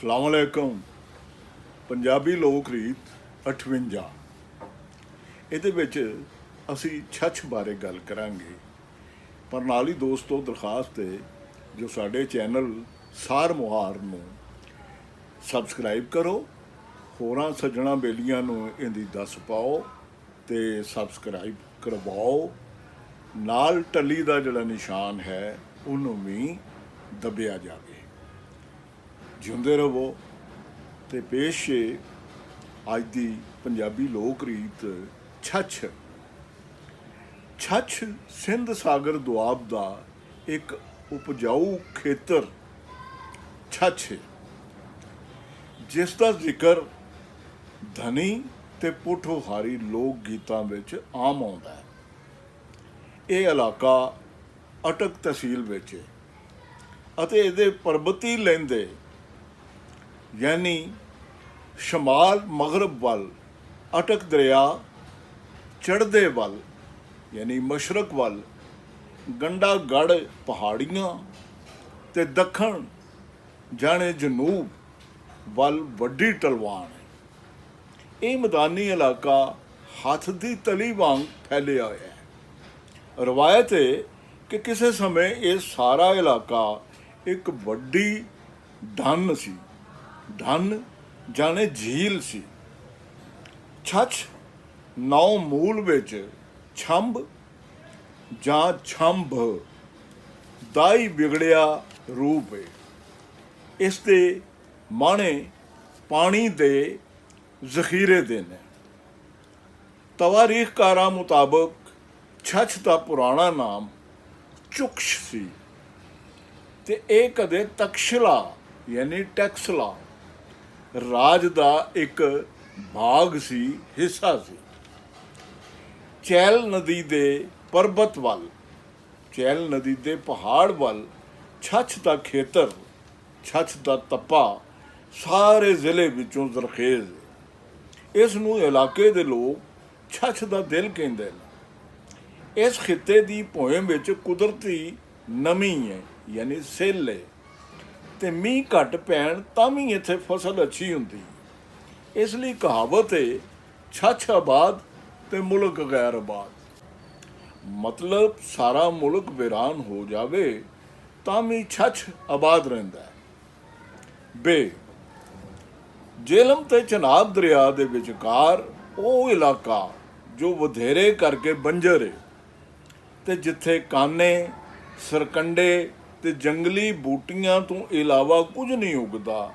ਸਲਾਮੁਅਲੈਕੁਮ। ਪੰਜਾਬੀ ਲੋਕ ਰੀਤ 58 ਇਹਦੇ ਵਿੱਚ ਅਸੀਂ ਛੱਛ ਬਾਰੇ ਗੱਲ ਕਰਾਂਗੇ। ਪਰ ਨਾਲ ਹੀ ਦੋਸਤੋ ਦਰਖਾਸਤ ਹੈ ਜੋ ਸਾਡੇ ਚੈਨਲ ਸਾਰ ਮੁਹਾਰ ਨੂੰ ਸਬਸਕ੍ਰਾਈਬ ਕਰੋ, ਹੋਰਾਂ ਸੱਜਣਾ ਬੇਲੀਆਂ ਨੂੰ ਇਹਦੀ ਦੱਸ ਪਾਓ ਅਤੇ ਸਬਸਕ੍ਰਾਈਬ ਕਰਵਾਓ। ਨਾਲ ਟੱਲੀ ਦਾ ਜਿਹੜਾ ਨਿਸ਼ਾਨ ਹੈ ਉਹਨੂੰ ਵੀ ਦੱਬਿਆ ਜਾਵੇ। ਜਿਉਂਦੇ ਰਹੋ। ਅਤੇ ਪੇਸ਼ ਹੈ ਅੱਜ ਦੀ ਪੰਜਾਬੀ ਲੋਕ ਰੀਤ ਛੱਛ। ਛੱਛ ਸਿੰਧ ਸਾਗਰ ਦੁਆਬ ਦਾ ਇੱਕ ਉਪਜਾਊ ਖੇਤਰ ਛੱਛ ਹੈ, ਜਿਸ ਦਾ ਜ਼ਿਕਰ ਧਨੀ ਅਤੇ ਪੋਠੋਹਾਰੀ ਲੋਕ ਗੀਤਾਂ ਵਿੱਚ ਆਮ ਆਉਂਦਾ ਹੈ। ਇਹ ਇਲਾਕਾ ਅਟਕ ਤਹਿਸੀਲ ਵਿੱਚ ਹੈ ਅਤੇ ਇਹਦੇ ਪਰਬਤੀ ਲਹਿੰਦੇ ਯਾਨੀ ਸ਼ਮਾਲ ਮਗਰਬ ਵੱਲ ਅਟਕ ਦਰਿਆ, ਚੜ੍ਹਦੇ ਵੱਲ ਯਾਨੀ ਮਸ਼ਰਕ ਵੱਲ ਗੰਡਾਗੜ੍ਹ ਪਹਾੜੀਆਂ ਅਤੇ ਦੱਖਣ ਜਾਣੇ ਜਨੂਬ ਵੱਲ ਵੱਡੀ ਢਲਵਾਨ ਹੈ। ਇਹ ਮੈਦਾਨੀ ਇਲਾਕਾ ਹੱਥ ਦੀ ਤਲੀ ਵਾਂਗ ਫੈਲਿਆ ਹੋਇਆ ਹੈ। ਰਵਾਇਤ ਹੈ ਕਿ ਕਿਸੇ ਸਮੇਂ ਇਹ ਸਾਰਾ ਇਲਾਕਾ ਇੱਕ ਵੱਡੀ ਡੰਨ ਸੀ। ਡੰਨ ਜਾਣੇ ਝੀਲ ਸੀ। ਛੱਛ ਨੌ ਮੂਲ ਵਿੱਚ ਛੰਭ ਜਾਂ ਛੰਭ ਦਾ ਹੀ ਵਿਗੜਿਆ ਰੂਪ ਹੈ। ਇਸ ਦੇ ਮਾਣੇ ਪਾਣੀ ਦੇ ਜ਼ਖੀਰੇ ਦੇ ਨੇ। ਤਵਾਰੀਖਕਾਰਾਂ ਮੁਤਾਬਕ ਛੱਛ ਦਾ ਪੁਰਾਣਾ ਨਾਮ ਚੁਕਸ਼ ਸੀ ਅਤੇ ਇਹ ਕਦੇ ਤਕਸ਼ਲਾ ਯਾਨੀ ਟੈਕਸਲਾ ਰਾਜ ਦਾ ਇੱਕ ਭਾਗ ਸੀ, ਹਿੱਸਾ ਸੀ। ਚੈਲ ਨਦੀ ਦੇ ਪਰਬਤ ਵੱਲ, ਚੈਲ ਨਦੀ ਦੇ ਪਹਾੜ ਵੱਲ ਛੱਛ ਦਾ ਖੇਤਰ, ਛੱਛ ਦਾ ਤੱਪਾ ਸਾਰੇ ਜ਼ਿਲ੍ਹੇ ਵਿੱਚੋਂ ਜ਼ਰਖੇਜ਼ ਹੈ। ਇਸ ਨੂੰ ਇਲਾਕੇ ਦੇ ਲੋਕ ਛੱਛ ਦਾ ਦਿਲ ਕਹਿੰਦੇ ਨੇ। ਇਸ ਖਿੱਤੇ ਦੀ ਭੋਇੰ ਵਿੱਚ ਕੁਦਰਤੀ ਨਮੀ ਹੈ ਯਾਨੀ ਸਿੱਲ ਹੈ ਅਤੇ ਮੀਂਹ ਘੱਟ ਪੈਣ ਤਾਂ ਵੀ ਇੱਥੇ ਫਸਲ ਅੱਛੀ ਹੁੰਦੀ। ਇਸ ਲਈ ਕਹਾਵਤ ਹੈ ਛੱਛ ਆਬਾਦ ਅਤੇ ਮੁਲਕ ਗੈਰ ਆਬਾਦ। ਮਤਲਬ ਸਾਰਾ ਮੁਲਕ ਵੀਰਾਨ ਹੋ ਜਾਵੇ ਤਾਂ ਵੀ ਛੱਛ ਆਬਾਦ ਰਹਿੰਦਾ ਹੈ। ਬੇ ਜੇਹਲਮ ਅਤੇ ਚਨਾਬ ਦਰਿਆ ਦੇ ਵਿਚਕਾਰ ਉਹ ਇਲਾਕਾ ਜੋ ਵਧੇਰੇ ਕਰਕੇ ਬੰਜਰ ਹੈ ਅਤੇ ਜਿੱਥੇ ਕਾਨੇ, ਸਰਕੰਡੇ ਅਤੇ ਜੰਗਲੀ ਬੂਟੀਆਂ ਤੋਂ ਇਲਾਵਾ ਕੁਝ ਨਹੀਂ ਉੱਗਦਾ।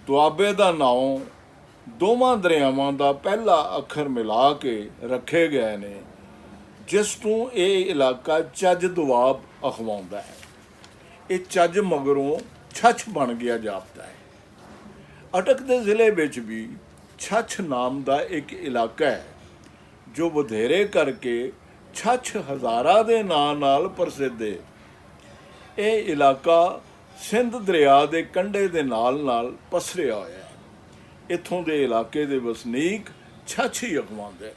ਦੁਆਬੇ ਦਾ ਨਾਂ ਦੋਵਾਂ ਦਰਿਆਵਾਂ ਦਾ ਪਹਿਲਾ ਅੱਖਰ ਮਿਲਾ ਕੇ ਰੱਖੇ ਗਏ ਨੇ, ਜਿਸ ਤੋਂ ਇਹ ਇਲਾਕਾ ਚੱਜ ਦੁਆਬ ਅਖਵਾਉਂਦਾ ਹੈ। ਇਹ ਚੱਜ ਮਗਰੋਂ ਛੱਛ ਬਣ ਗਿਆ ਜਾਪਦਾ ਹੈ। ਅਟਕ ਦੇ ਜ਼ਿਲ੍ਹੇ ਵਿੱਚ ਵੀ ਛੱਛ ਨਾਮ ਦਾ ਇੱਕ ਇਲਾਕਾ ਹੈ ਜੋ ਵਧੇਰੇ ਕਰਕੇ ਛੱਛ ਹਜ਼ਾਰਾ ਦੇ ਨਾਂ ਨਾਲ ਪ੍ਰਸਿੱਧ ਹੈ। ਇਹ ਇਲਾਕਾ ਸਿੰਧ ਦਰਿਆ ਦੇ ਕੰਢੇ ਦੇ ਨਾਲ ਪਸਰਿਆ ਹੋਇਆ ਹੈ। ਇੱਥੋਂ ਦੇ ਇਲਾਕੇ ਦੇ ਵਸਨੀਕ ਛੱਛ ਹੀ ਅਖਵਾਉਂਦੇ।